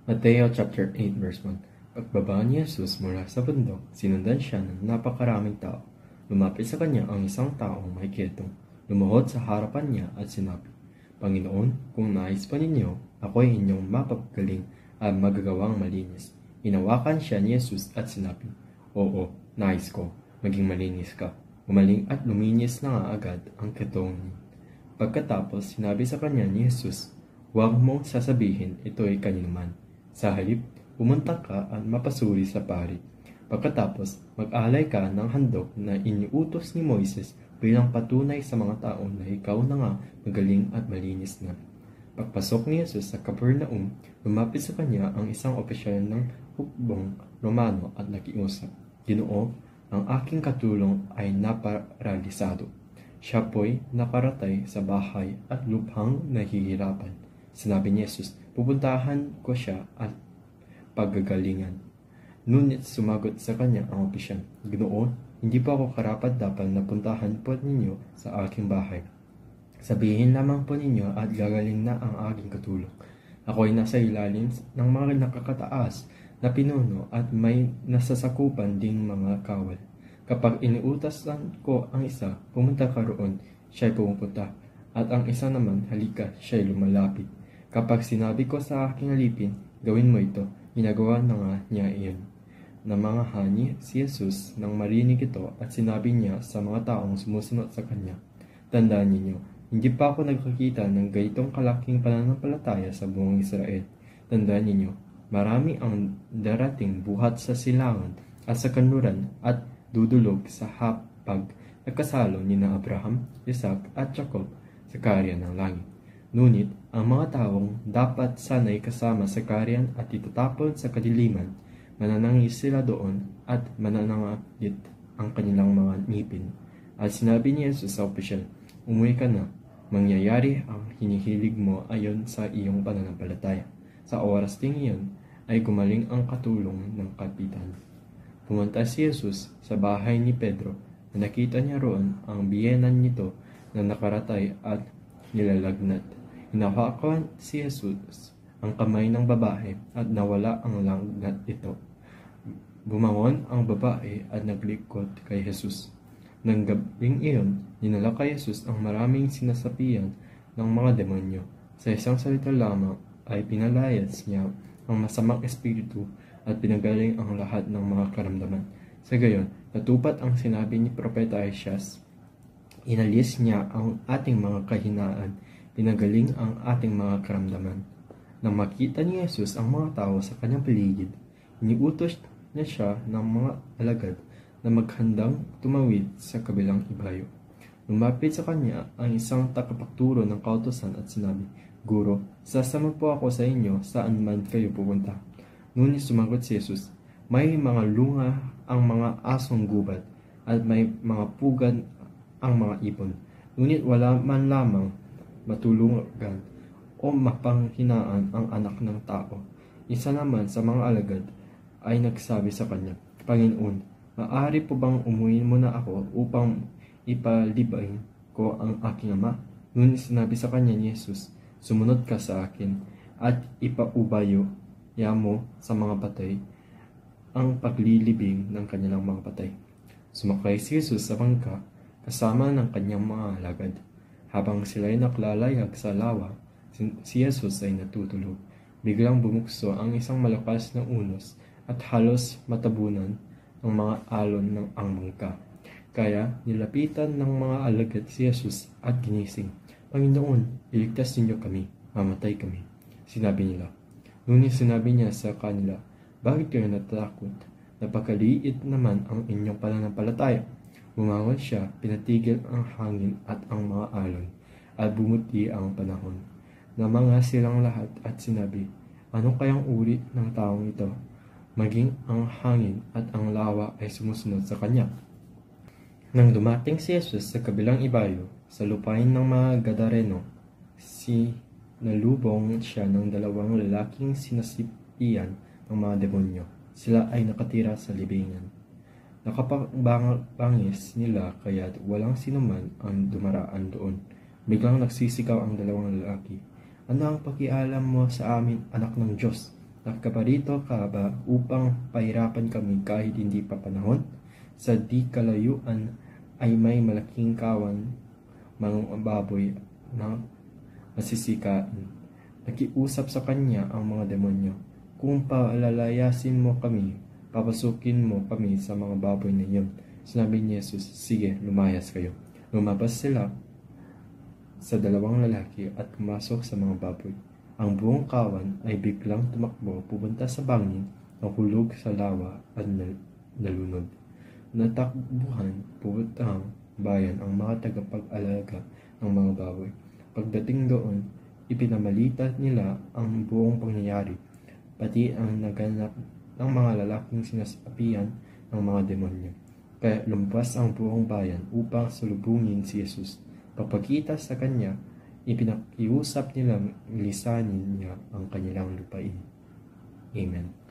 Mateo chapter 8 verse 1. Pagbaba ni Jesus mula sa bundok, sinundan siya ng napakaraming tao. Lumapit sa kanya ang isang taong may ketong. Lumuhod sa harapan niya at sinabi, Panginoon, kung nais pa ninyo, ako'y inyong mapapagaling at magagawang malinis. Inawakan siya ni Jesus at sinabi, Oo, nais ko, maging malinis ka. Umaling at luminis na nga agad ang ketong niya. Pagkatapos, sinabi sa kanya ni Jesus, Huwag mong sasabihin ito'y kaninuman. Sa halip, pumunta ka at mapasuri sa pari. Pagkatapos, mag-alay ka ng handog na iniutos ni Moises bilang patunay sa mga tao na ikaw na nga magaling at malinis na. Pagpasok ni Jesus sa Capernaum, lumapit sa kanya ang isang opisyal ng hukbong Romano at nakiusap, Ginoo, ang aking katulong ay naparalisado. Siya po'y nakaratay sa bahay at luphang nahihirapan. Sinabi ni Jesus, pupuntahan ko siya at paggagalingan. Ngunit sumagot sa kanya ang opisyal, Ginoo, hindi po ako karapat-dapat na puntahan po ninyo sa aking bahay. Sabihin lamang po ninyo at gagaling na ang aking katulong. Ako'y nasa ilalim ng mga nakakataas na pinuno at may nasasakupan ding mga kawal. Kapag iniutasan ko ang isa, pumunta ka roon, siya'y pumupunta. At ang isa naman, halika, siya'y lumalapit. Kapag sinabi ko sa aking alipin, gawin mo ito, ginagawa na nga niya iyon. Namangahani si Jesus nang marinig ito at sinabi niya sa mga taong sumusunod sa kanya, Tandaan ninyo, hindi pa ako nagkakita ng gaytong kalaking pananampalataya sa buong Israel. Tandaan ninyo, marami ang darating buhat sa silangan at sa kanluran at dudulog sa hapag nagkasalo ni na Abraham, Isaac at Jacob sa karya ng langit. Ngunit ang mga taong dapat sanay kasama sa karyan at itatapon sa kadiliman, mananangis sila doon at mananangit ang kanilang mga ngipin. At sinabi ni Jesus sa opisyal, Umuwi ka na, mangyayari ang hinihilig mo ayon sa iyong pananampalataya. Sa oras ding iyon ay gumaling ang katulong ng kapitan. Pumunta si Jesus sa bahay ni Pedro na nakita niya roon ang biyenan nito na nakaratay at nilalagnat. Hinahawakan si Jesus ang kamay ng babae at nawala ang lagnat ito. Bumangon ang babae at naglikod kay Jesus. Nang gabing iyon, dinala kay Jesus ang maraming sinasapian ng mga demonyo. Sa isang salita lamang ay pinalayas niya ang masamang espiritu at pinagaling ang lahat ng mga karamdaman. Sa gayon, natupad ang sinabi ni Propeta Isaias. Inalis niya ang ating mga kahinaan, pinagaling ang ating mga karamdaman. Nang makita ni Jesus ang mga tao sa kanyang paligid, iniutos niya siya ng mga alagad na maghandang tumawid sa kabilang ibayo. Lumapit sa kanya ang isang tagapagturo ng kautusan at sinabi, Guro, sasama po ako sa inyo saan man kayo pupunta. Ngunit sumagot si Jesus, May mga lunga ang mga asong gubat at may mga pugad ang mga ipon. Ngunit wala man lamang matulungan o mapanghinaan ang anak ng tao. Isa naman sa mga alagad ay nagsabi sa kanya, Panginoon, maaari po bang umuwi muna ako upang ipalibay ko ang aking ama? Ngunit sinabi sa kanya ni Jesus, Sumunod ka sa akin at ipaubayo mo sa mga patay ang paglilibing ng kanilang mga patay. Sumakay si Jesus sa bangka kasama ng kanyang mga alagad. Habang sila'y naklalayag sa lawa, si Jesus ay natutulog. Biglang bumukso ang isang malakas na unos at halos matabunan ng mga alon ng ang bangka. Kaya nilapitan ng mga alagad si Jesus at ginising. Panginoon, iligtas ninyo kami, mamatay kami. Sinabi nila. Ngunit sinabi niya sa kanila, Bakit kayo natatakot? Napakaliit naman ang inyong pananampalataya. Bumangon siya, pinatigil ang hangin at ang mga alon, at bumuti ang panahon. Namanga silang lahat at sinabi, Ano kayang uri ng taong ito? Maging ang hangin at ang lawa ay sumusunod sa kanya. Nang dumating si Jesus sa kabilang ibayo, sa lupain ng mga Gadareno, nalubong siya ng dalawang lalaking sinasipian ng mga demonyo. Sila ay nakatira sa libingan. Nakapagbangis nila kaya't walang sinuman ang dumaraan doon. Biglang nagsisigaw ang dalawang lalaki, Ano ang pakialam mo sa amin, anak ng Diyos? Nakaparito ka ba upang pahirapan kami kahit hindi pa panahon? Sa di kalayuan ay may malaking kawan, mga baboy na masisikain. Nakiusap sa kanya ang mga demonyo, kung palalayasin mo kami, papasukin mo kami sa mga baboy na iyon. Sinabi ni Jesus, sige, lumayas kayo. Lumabas sila sa dalawang lalaki at pumasok sa mga baboy. Ang buong kawan ay biglang tumakbo pupunta sa bangin, nahulog sa lawa at nalunod. Natakbuhan pupuntang bayan ang mga tagapag-alaga ng mga baboy. Pagdating doon, ipinamalita nila ang buong pangyayari, pati ang naganap ng mga lalaking sinasapian ng mga demonyo. Kaya lumabas ang buong bayan upang salubungin si Jesus. Pagpakita sa kanya, ipinakiusap nilang lisanin niya ang kanilang lupain. Amen.